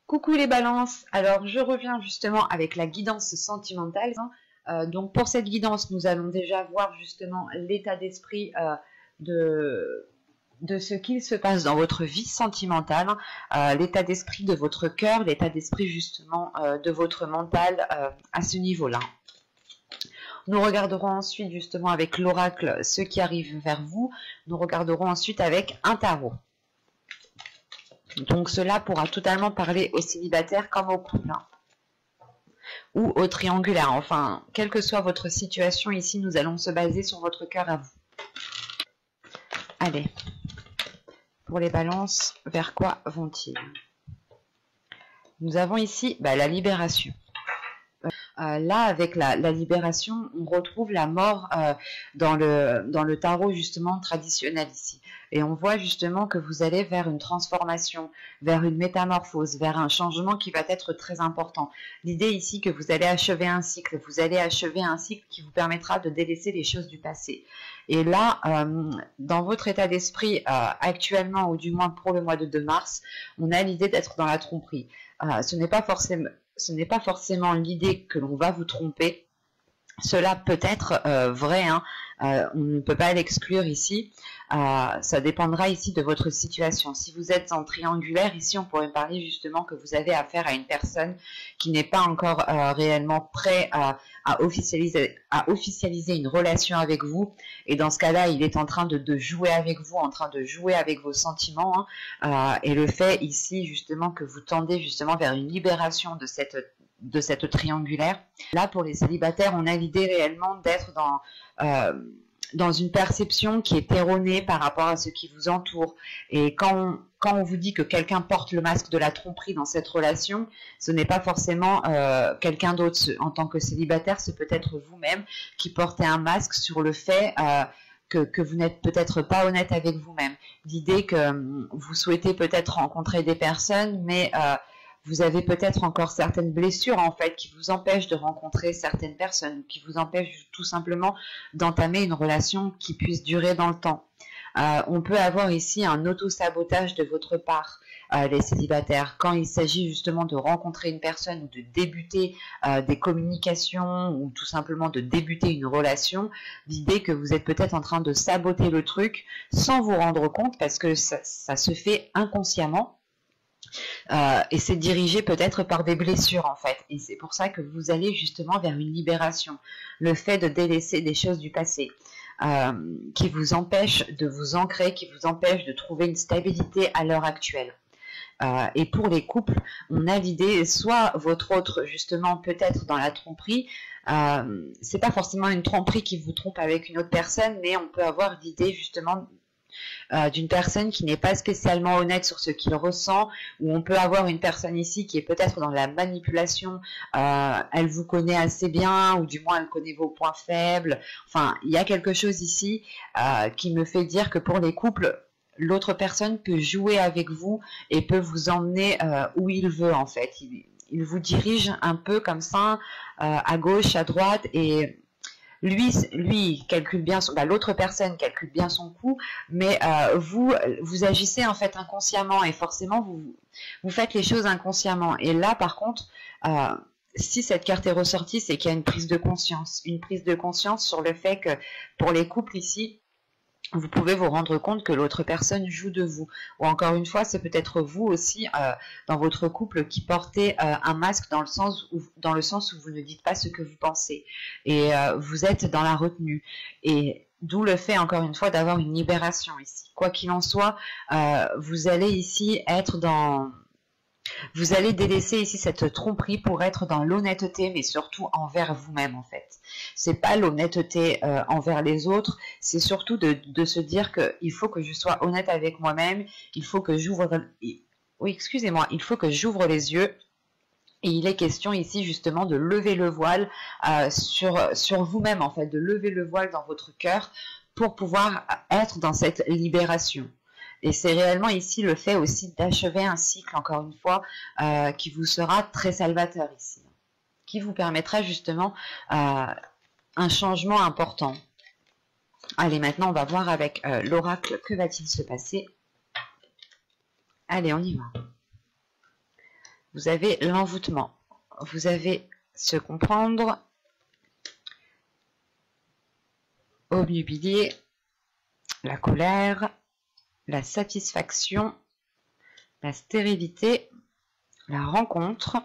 Coucou les balances, alors je reviens justement avec la guidance sentimentale. Donc pour cette guidance, nous allons déjà voir justement l'état d'esprit de ce qu'il se passe dans votre vie sentimentale, l'état d'esprit de votre cœur, l'état d'esprit justement de votre mental à ce niveau-là. Nous regarderons ensuite justement avec l'oracle ce qui arrive vers vous. Nous regarderons ensuite avec un tarot. Donc cela pourra totalement parler aux célibataires comme aux couples, hein, ou aux triangulaires. Enfin, quelle que soit votre situation ici, nous allons se baser sur votre cœur à vous. Allez, pour les balances, vers quoi vont-ils? Nous avons ici la libération. Là, avec la libération, on retrouve la mort dans le tarot justement traditionnel ici. Et on voit justement que vous allez vers une transformation, vers une métamorphose, vers un changement qui va être très important. L'idée ici que vous allez achever un cycle, qui vous permettra de délaisser les choses du passé. Et là, dans votre état d'esprit actuellement, ou du moins pour le mois de 2 mars, on a l'idée d'être dans la tromperie. Ce n'est pas forcément l'idée que l'on va vous tromper. Cela peut être vrai, hein, on ne peut pas l'exclure ici. Ça dépendra ici de votre situation. Si vous êtes en triangulaire, ici on pourrait parler justement que vous avez affaire à une personne qui n'est pas encore réellement prêt à officialiser une relation avec vous. Et dans ce cas-là, il est en train de jouer avec vous, en train de jouer avec vos sentiments. Hein, et le fait ici justement que vous tendez justement vers une libération de cette triangulaire. Là, pour les célibataires, on a l'idée réellement d'être dans une perception qui est erronée par rapport à ce qui vous entoure. Et quand on vous dit que quelqu'un porte le masque de la tromperie dans cette relation, ce n'est pas forcément quelqu'un d'autre. En tant que célibataire, c'est peut-être vous-même qui portez un masque sur le fait que vous n'êtes peut-être pas honnête avec vous-même. L'idée que vous souhaitez peut-être rencontrer des personnes, mais vous avez peut-être encore certaines blessures en fait qui vous empêchent de rencontrer certaines personnes, qui vous empêchent tout simplement d'entamer une relation qui puisse durer dans le temps. On peut avoir ici un auto-sabotage de votre part, les célibataires, quand il s'agit justement de rencontrer une personne ou de débuter des communications ou tout simplement de débuter une relation. L'idée que vous êtes peut-être en train de saboter le truc sans vous rendre compte parce que ça se fait inconsciemment. Et c'est dirigé peut-être par des blessures en fait, et c'est pour ça que vous allez justement vers une libération, le fait de délaisser des choses du passé qui vous empêchent de vous ancrer, qui vous empêchent de trouver une stabilité à l'heure actuelle. Et pour les couples, on a l'idée, soit votre autre justement peut-être dans la tromperie, c'est pas forcément une tromperie qui vous trompe avec une autre personne, mais on peut avoir l'idée justement d'une personne qui n'est pas spécialement honnête sur ce qu'il ressent, ou on peut avoir une personne ici qui est peut-être dans la manipulation, elle vous connaît assez bien, ou du moins elle connaît vos points faibles. Enfin, il y a quelque chose ici qui me fait dire que pour les couples, l'autre personne peut jouer avec vous et peut vous emmener où il veut en fait. Il vous dirige un peu comme ça, à gauche, à droite, et lui calcule bien l'autre personne calcule bien son coup, mais vous agissez en fait inconsciemment, et forcément vous faites les choses inconsciemment. Et là par contre, si cette carte est ressortie, c'est qu'il y a une prise de conscience sur le fait que pour les couples ici, vous pouvez vous rendre compte que l'autre personne joue de vous. Ou encore une fois, c'est peut-être vous aussi, dans votre couple, qui portez un masque dans le sens où vous ne dites pas ce que vous pensez. Et vous êtes dans la retenue. Et d'où le fait, encore une fois, d'avoir une libération ici. Quoi qu'il en soit, vous allez ici être dans... Vous allez délaisser ici cette tromperie pour être dans l'honnêteté, mais surtout envers vous-même en fait. C'est pas l'honnêteté envers les autres, c'est surtout de se dire que il faut que je sois honnête avec moi-même, il faut que j'ouvre les yeux. Et il est question ici justement de lever le voile sur vous-même en fait, de lever le voile dans votre cœur pour pouvoir être dans cette libération. Et c'est réellement ici le fait aussi d'achever un cycle, encore une fois, qui vous sera très salvateur ici, qui vous permettra justement un changement important. Allez, maintenant on va voir avec l'oracle, que va-t-il se passer? Allez, on y va. vous avez l'envoûtement, vous avez se comprendre, obnubilé, la colère, la satisfaction, la stérilité, la rencontre,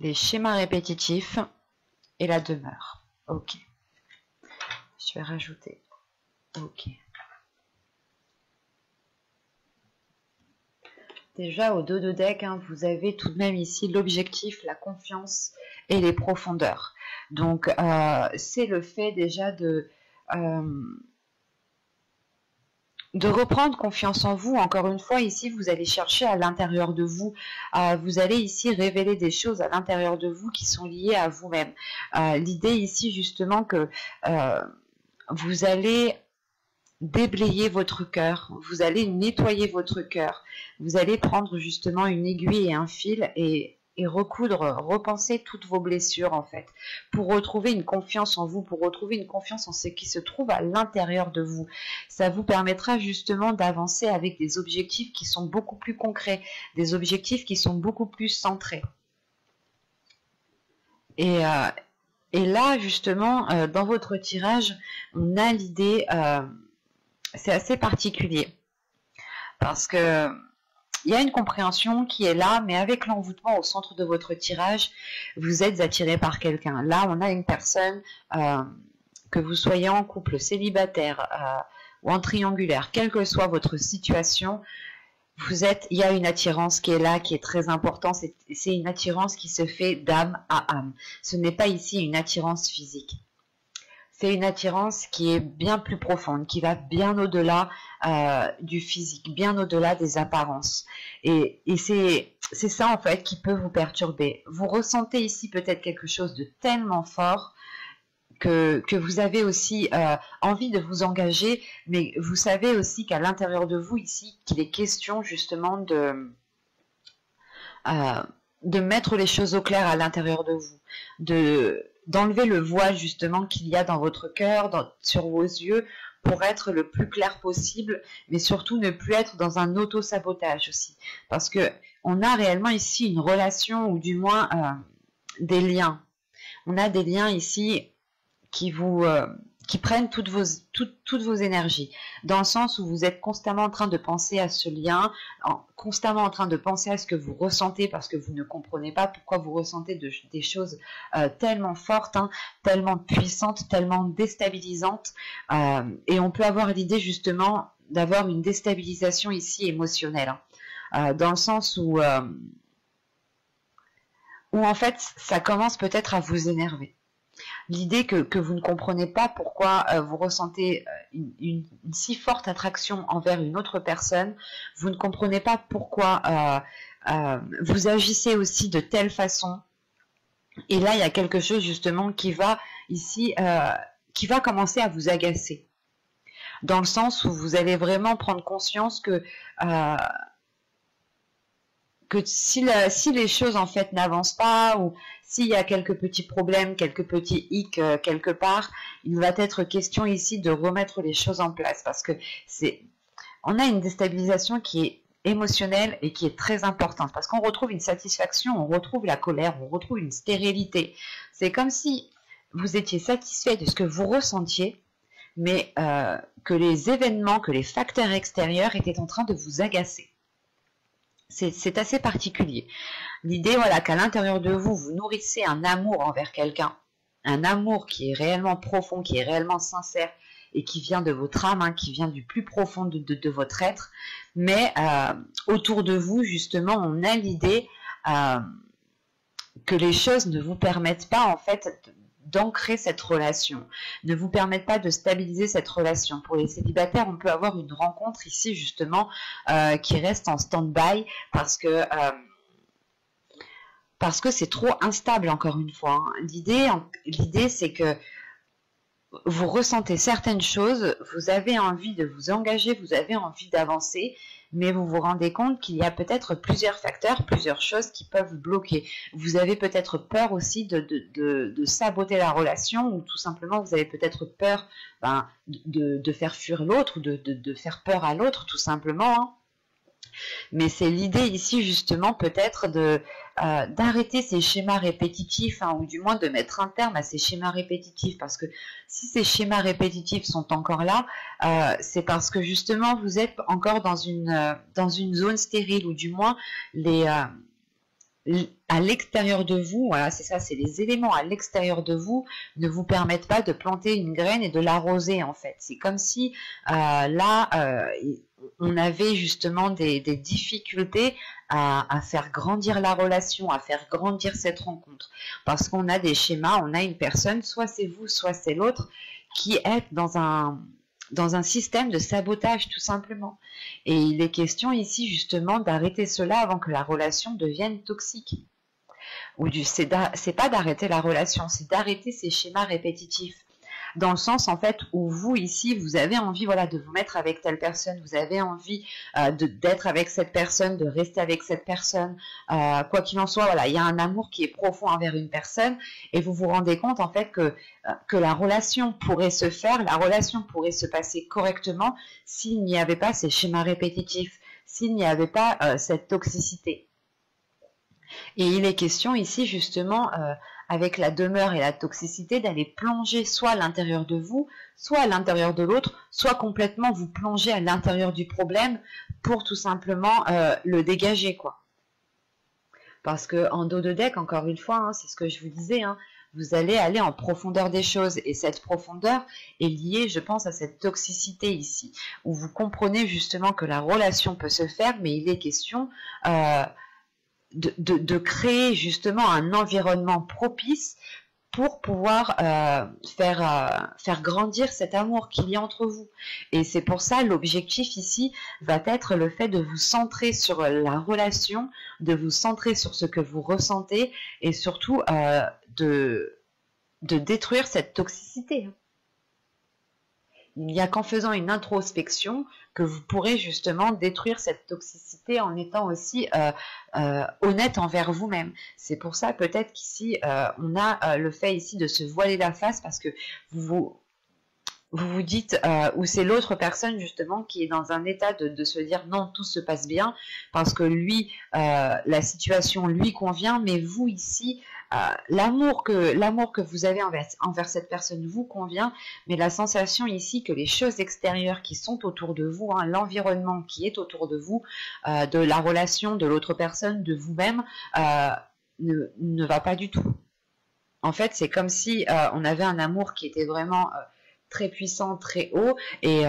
les schémas répétitifs et la demeure. Ok. Je vais rajouter. Ok. Déjà au dos de deck, hein, vous avez tout de même ici l'objectif, la confiance et les profondeurs. Donc c'est le fait déjà de reprendre confiance en vous. Encore une fois, ici, vous allez chercher à l'intérieur de vous. Vous allez ici révéler des choses à l'intérieur de vous qui sont liées à vous-même. L'idée ici, justement, que vous allez déblayer votre cœur, vous allez nettoyer votre cœur, vous allez prendre justement une aiguille et un fil et recoudre, repenser toutes vos blessures en fait, pour retrouver une confiance en vous, pour retrouver une confiance en ce qui se trouve à l'intérieur de vous. Ça vous permettra justement d'avancer avec des objectifs qui sont beaucoup plus concrets, des objectifs qui sont beaucoup plus centrés. Et là justement, dans votre tirage, on a l'idée... c'est assez particulier parce que il y a une compréhension qui est là, mais avec l'envoûtement au centre de votre tirage, vous êtes attiré par quelqu'un. Là, on a une personne, que vous soyez en couple, célibataire ou en triangulaire, quelle que soit votre situation, il y a une attirance qui est là, qui est très importante. C'est une attirance qui se fait d'âme à âme. Ce n'est pas ici une attirance physique. C'est une attirance qui est bien plus profonde, qui va bien au-delà du physique, bien au-delà des apparences. Et c'est ça en fait qui peut vous perturber. Vous ressentez ici peut-être quelque chose de tellement fort que vous avez aussi envie de vous engager, mais vous savez aussi qu'à l'intérieur de vous ici, qu'il est question justement de mettre les choses au clair à l'intérieur de vous, d'enlever le voile justement qu'il y a dans votre cœur, sur vos yeux, pour être le plus clair possible, mais surtout ne plus être dans un auto-sabotage aussi. Parce que on a réellement ici une relation, ou du moins des liens. On a des liens ici qui prennent toutes vos énergies, dans le sens où vous êtes constamment en train de penser à ce lien, constamment en train de penser à ce que vous ressentez, parce que vous ne comprenez pas pourquoi vous ressentez des choses tellement fortes, hein, tellement puissantes, tellement déstabilisantes, et on peut avoir l'idée justement d'avoir une déstabilisation ici émotionnelle, hein, dans le sens où en fait ça commence peut-être à vous énerver. L'idée que vous ne comprenez pas pourquoi vous ressentez une si forte attraction envers une autre personne, vous ne comprenez pas pourquoi vous agissez aussi de telle façon. Et là, il y a quelque chose justement qui va ici, qui va commencer à vous agacer. Dans le sens où vous allez vraiment prendre conscience que si les choses en fait n'avancent pas, ou s'il y a quelques petits problèmes, quelques petits hicks quelque part, il va être question ici de remettre les choses en place, parce que on a une déstabilisation qui est émotionnelle et qui est très importante, parce qu'on retrouve une satisfaction, on retrouve la colère, on retrouve une stérilité. C'est comme si vous étiez satisfait de ce que vous ressentiez, mais que les événements, que les facteurs extérieurs étaient en train de vous agacer. C'est assez particulier. L'idée, voilà, qu'à l'intérieur de vous, vous nourrissez un amour envers quelqu'un, un amour qui est réellement profond, qui est réellement sincère et qui vient de votre âme, hein, qui vient du plus profond de votre être. Mais autour de vous, justement, on a l'idée que les choses ne vous permettent pas, en fait, d'ancrer cette relation, ne vous permettent pas de stabiliser cette relation. Pour les célibataires, on peut avoir une rencontre ici justement qui reste en stand-by parce que c'est trop instable, encore une fois. Hein. L'idée, c'est que vous ressentez certaines choses, vous avez envie de vous engager, vous avez envie d'avancer, mais vous vous rendez compte qu'il y a peut-être plusieurs facteurs, plusieurs choses qui peuvent bloquer. Vous avez peut-être peur aussi de saboter la relation, ou tout simplement vous avez peut-être peur de faire fuir l'autre, de faire peur à l'autre, tout simplement. Hein. Mais c'est l'idée ici justement peut-être de d'arrêter ces schémas répétitifs, hein, ou du moins de mettre un terme à ces schémas répétitifs, parce que si ces schémas répétitifs sont encore là, c'est parce que justement vous êtes encore dans une zone stérile, ou du moins à l'extérieur de vous, voilà, c'est ça, c'est les éléments à l'extérieur de vous ne vous permettent pas de planter une graine et de l'arroser en fait. C'est comme si on avait justement des difficultés à faire grandir la relation, à faire grandir cette rencontre. Parce qu'on a des schémas, on a une personne, soit c'est vous, soit c'est l'autre, qui est dans un système de sabotage tout simplement. Et il est question ici justement d'arrêter cela avant que la relation devienne toxique. C'est pas d'arrêter la relation, c'est d'arrêter ces schémas répétitifs. Dans le sens en fait où vous ici vous avez envie, voilà, de vous mettre avec telle personne, vous avez envie d'être avec cette personne, de rester avec cette personne, quoi qu'il en soit, voilà, il y a un amour qui est profond envers une personne et vous vous rendez compte en fait que la relation pourrait se faire, la relation pourrait se passer correctement s'il n'y avait pas ces schémas répétitifs, s'il n'y avait pas cette toxicité. Et il est question ici justement avec la demeure et la toxicité d'aller plonger soit à l'intérieur de vous, soit à l'intérieur de l'autre, soit complètement vous plonger à l'intérieur du problème pour tout simplement le dégager, quoi. Parce que en dos de deck, encore une fois, hein, c'est ce que je vous disais, hein, vous allez aller en profondeur des choses et cette profondeur est liée, je pense, à cette toxicité ici, où vous comprenez justement que la relation peut se faire, mais il est question de créer justement un environnement propice pour pouvoir faire grandir cet amour qu'il y a entre vous. Et c'est pour ça l'objectif ici va être le fait de vous centrer sur la relation, de vous centrer sur ce que vous ressentez et surtout de détruire cette toxicité. Il n'y a qu'en faisant une introspection que vous pourrez justement détruire cette toxicité en étant aussi honnête envers vous-même. C'est pour ça peut-être qu'ici, on a le fait ici de se voiler la face parce que vous vous dites, ou c'est l'autre personne justement qui est dans un état de se dire non, tout se passe bien parce que lui, la situation lui convient, mais vous ici, l'amour que vous avez envers cette personne vous convient, mais la sensation ici que les choses extérieures qui sont autour de vous, hein, l'environnement qui est autour de vous, de la relation de l'autre personne, de vous-même, ne va pas du tout. En fait, c'est comme si on avait un amour qui était vraiment très puissant, très haut, et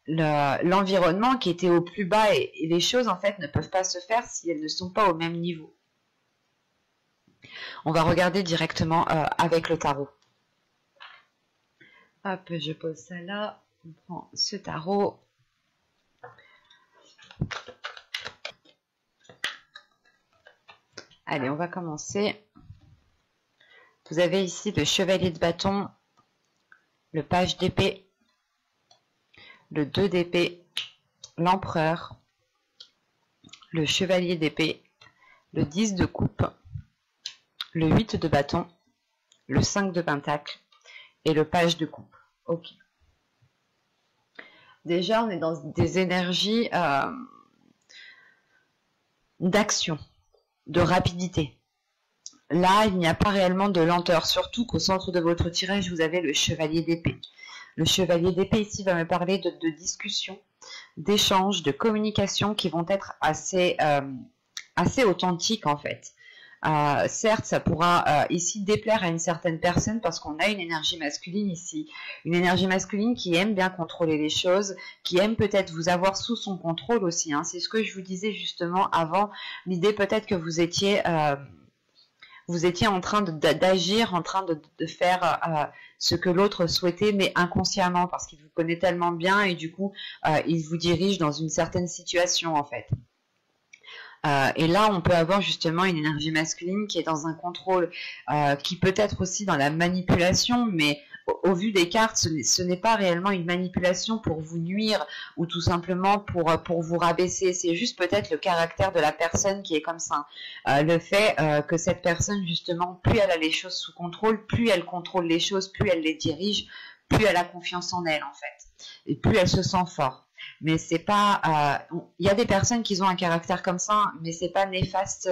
l'environnement qui était au plus bas, et les choses en fait ne peuvent pas se faire si elles ne sont pas au même niveau. On va regarder directement avec le tarot. Hop, je pose ça là, on prend ce tarot. Allez, on va commencer. Vous avez ici le chevalier de bâton, le page d'épée, le 2 d'épée, l'empereur, le chevalier d'épée, le 10 de coupe, le 8 de bâton, le 5 de pentacle et le page de coupe. Ok. Déjà, on est dans des énergies d'action, de rapidité. Là, il n'y a pas réellement de lenteur, surtout qu'au centre de votre tirage, vous avez le chevalier d'épée. Le chevalier d'épée ici va me parler de discussion, d'échanges, de communication qui vont être assez authentiques en fait. Certes, ça pourra ici déplaire à une certaine personne parce qu'on a une énergie masculine ici. Une énergie masculine qui aime bien contrôler les choses, qui aime peut-être vous avoir sous son contrôle aussi. Hein. C'est ce que je vous disais justement avant. L'idée peut-être que vous étiez en train d'agir, en train de faire ce que l'autre souhaitait, mais inconsciemment, parce qu'il vous connaît tellement bien et du coup, il vous dirige dans une certaine situation en fait. Et là, on peut avoir justement une énergie masculine qui est dans un contrôle, qui peut être aussi dans la manipulation, mais au vu des cartes, ce n'est pas réellement une manipulation pour vous nuire ou tout simplement pour vous rabaisser. C'est juste peut-être le caractère de la personne qui est comme ça. Le fait que cette personne, justement, plus elle a les choses sous contrôle, plus elle contrôle les choses, plus elle les dirige, plus elle a confiance en elle, en fait. Et plus elle se sent fort. mais c'est pas... Il y a des personnes qui ont un caractère comme ça, mais c'est pas néfaste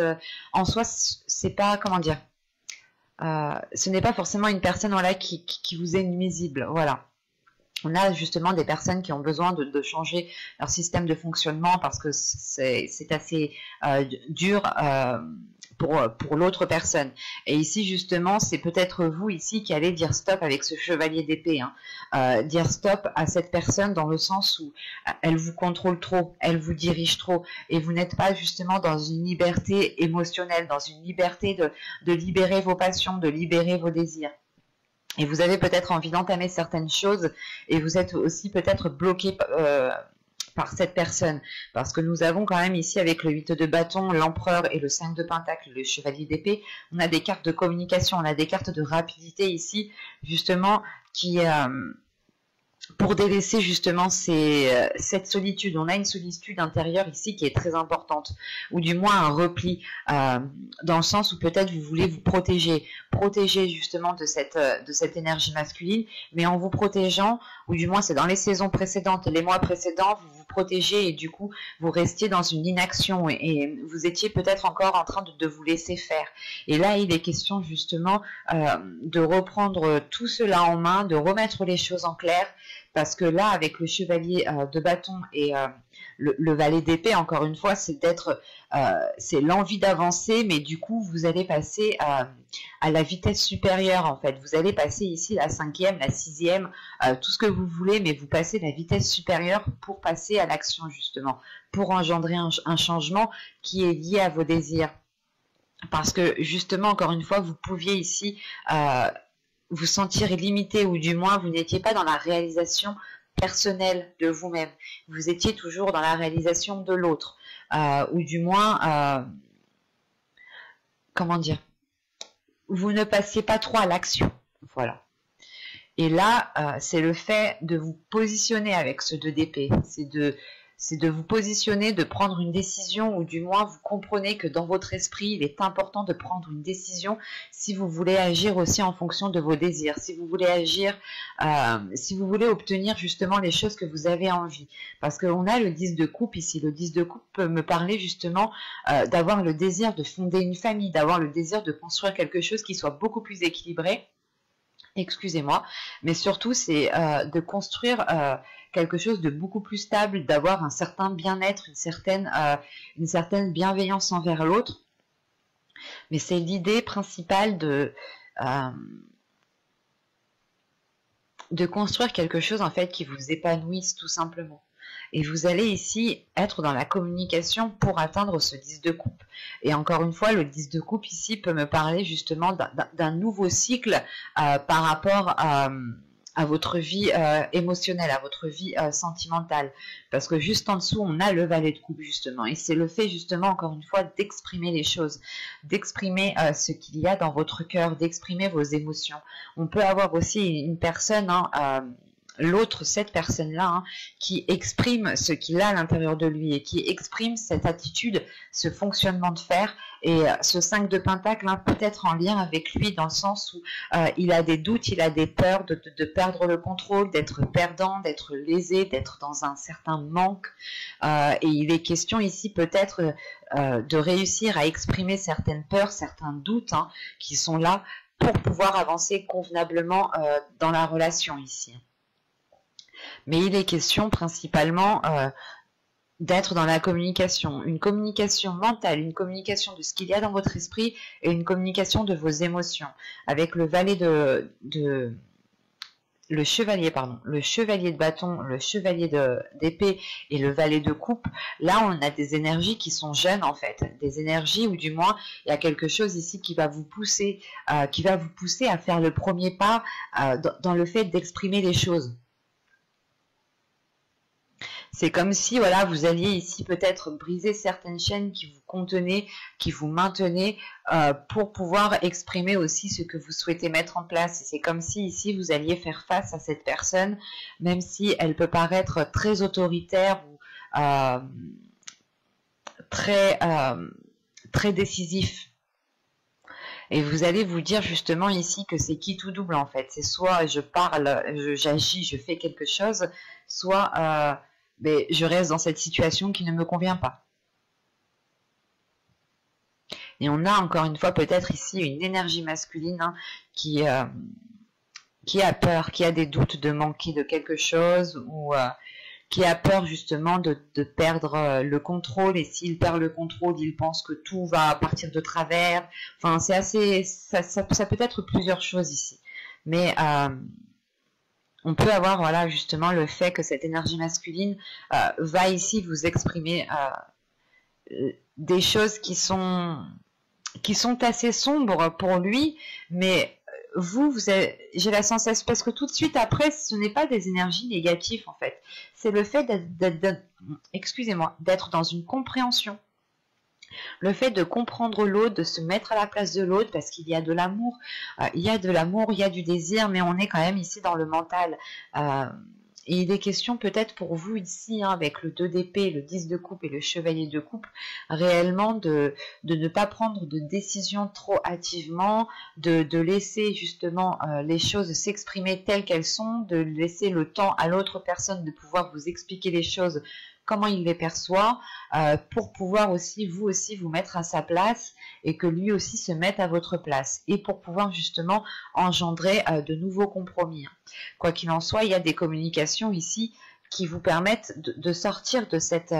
en soi, c'est pas... Comment dire, ce n'est pas forcément une personne voilà, qui vous est nuisible, voilà. On a justement des personnes qui ont besoin de changer leur système de fonctionnement parce que c'est assez dur pour l'autre personne. Et ici, justement, c'est peut-être vous ici qui allez dire stop avec ce chevalier d'épée. Hein. Dire stop à cette personne dans le sens où elle vous contrôle trop, elle vous dirige trop et vous n'êtes pas justement dans une liberté émotionnelle, dans une liberté de libérer vos passions, de libérer vos désirs. Et vous avez peut-être envie d'entamer certaines choses et vous êtes aussi peut-être bloqué par cette personne. Parce que nous avons quand même ici avec le 8 de bâton, l'empereur et le 5 de pentacle, le chevalier d'épée, on a des cartes de communication, on a des cartes de rapidité ici, justement, qui... pour délaisser justement cette solitude, on a une solitude intérieure ici qui est très importante, ou du moins un repli, dans le sens où peut-être vous voulez vous protéger justement de cette énergie masculine, mais en vous protégeant, ou du moins c'est dans les saisons précédentes, les mois précédents, vous vous protégez et du coup vous restiez dans une inaction et vous étiez peut-être encore en train de vous laisser faire. Et là il est question justement de reprendre tout cela en main, de remettre les choses en clair, parce que là, avec le chevalier de bâton et le valet d'épée, encore une fois, c'est l'envie d'avancer, mais du coup, vous allez passer à la vitesse supérieure, en fait. Vous allez passer ici la 5e, la 6e, tout ce que vous voulez, mais vous passez la vitesse supérieure pour passer à l'action, justement, pour engendrer un changement qui est lié à vos désirs. Parce que, justement, encore une fois, vous pouviez ici... vous sentir limité ou du moins vous n'étiez pas dans la réalisation personnelle de vous-même. Vous étiez toujours dans la réalisation de l'autre. Ou du moins, comment dire, vous ne passiez pas trop à l'action. Voilà. Et là, c'est le fait de vous positionner avec ce 2 d'épée. C'est de vous positionner, de prendre une décision, ou du moins vous comprenez que dans votre esprit, il est important de prendre une décision si vous voulez agir aussi en fonction de vos désirs, si vous voulez agir, si vous voulez obtenir justement les choses que vous avez envie. Parce qu'on a le 10 de coupe ici. Le 10 de coupe peut me parler justement d'avoir le désir de fonder une famille, d'avoir le désir de construire quelque chose qui soit beaucoup plus équilibré. Excusez-moi, mais surtout c'est de construire quelque chose de beaucoup plus stable, d'avoir un certain bien-être, une certaine bienveillance envers l'autre. Mais c'est l'idée principale de construire quelque chose en fait qui vous épanouisse tout simplement. Et vous allez ici être dans la communication pour atteindre ce 10 de coupe. Et encore une fois, le 10 de coupe ici peut me parler justement d'un nouveau cycle par rapport à votre vie émotionnelle, à votre vie sentimentale. Parce que juste en dessous, on a le valet de coupe justement. Et c'est le fait justement, encore une fois, d'exprimer les choses, d'exprimer ce qu'il y a dans votre cœur, d'exprimer vos émotions. On peut avoir aussi une personne... l'autre, cette personne-là, qui exprime ce qu'il a à l'intérieur de lui et qui exprime cette attitude, ce fonctionnement de fer. Et ce 5 de pentacle peut être en lien avec lui dans le sens où il a des doutes, il a des peurs de perdre le contrôle, d'être perdant, d'être lésé, d'être dans un certain manque. Et il est question ici peut-être de réussir à exprimer certaines peurs, certains doutes qui sont là pour pouvoir avancer convenablement dans la relation ici. Mais il est question principalement d'être dans la communication, une communication mentale, une communication de ce qu'il y a dans votre esprit et une communication de vos émotions. Avec le valet le chevalier de bâton, le chevalier d'épée et le valet de coupe, là on a des énergies qui sont jeunes en fait, des énergies où du moins il y a quelque chose ici qui va vous pousser à faire le premier pas dans le fait d'exprimer les choses. C'est comme si voilà, vous alliez ici peut-être briser certaines chaînes qui vous contenaient, qui vous maintenaient pour pouvoir exprimer aussi ce que vous souhaitez mettre en place. Et c'est comme si ici vous alliez faire face à cette personne, même si elle peut paraître très autoritaire ou très décisif. Et vous allez vous dire justement ici que c'est qui tout double en fait. C'est soit je parle, j'agis, je fais quelque chose, soit... mais je reste dans cette situation qui ne me convient pas. Et on a encore une fois peut-être ici une énergie masculine hein, qui a peur, qui a des doutes de manquer de quelque chose ou qui a peur justement de perdre le contrôle, et s'il perd le contrôle, il pense que tout va partir de travers. Enfin, c'est assez, ça peut être plusieurs choses ici. Mais on peut avoir voilà justement le fait que cette énergie masculine va ici vous exprimer des choses qui sont assez sombres pour lui, mais j'ai la sensation, parce que tout de suite après, ce n'est pas des énergies négatives en fait, c'est le fait d'être dans une compréhension, le fait de comprendre l'autre, de se mettre à la place de l'autre, parce qu'il y a de l'amour, il y a du désir, mais on est quand même ici dans le mental. Et il est question peut-être pour vous ici, hein, avec le 2 d'épée, le 10 de coupe et le chevalier de coupe, réellement de ne pas prendre de décision trop hâtivement, de laisser justement les choses s'exprimer telles qu'elles sont, de laisser le temps à l'autre personne de pouvoir vous expliquer les choses comment il les perçoit, pour pouvoir aussi vous mettre à sa place et que lui aussi se mette à votre place, et pour pouvoir justement engendrer de nouveaux compromis. Quoi qu'il en soit, il y a des communications ici qui vous permettent de sortir de cette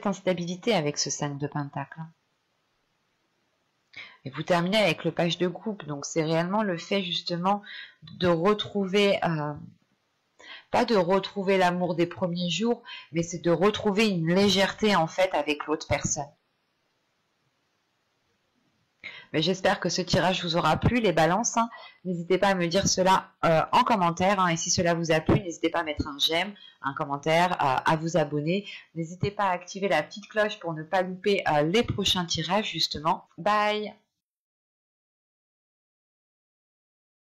instabilité avec ce 5 de Pentacle. Et vous terminez avec le page de coupe, donc c'est réellement le fait justement de retrouver... pas de retrouver l'amour des premiers jours, mais c'est de retrouver une légèreté en fait avec l'autre personne. Mais j'espère que ce tirage vous aura plu, les balances. Hein. N'hésitez pas à me dire cela en commentaire. Hein. Et si cela vous a plu, n'hésitez pas à mettre un j'aime, un commentaire, à vous abonner. N'hésitez pas à activer la petite cloche pour ne pas louper les prochains tirages, justement. Bye!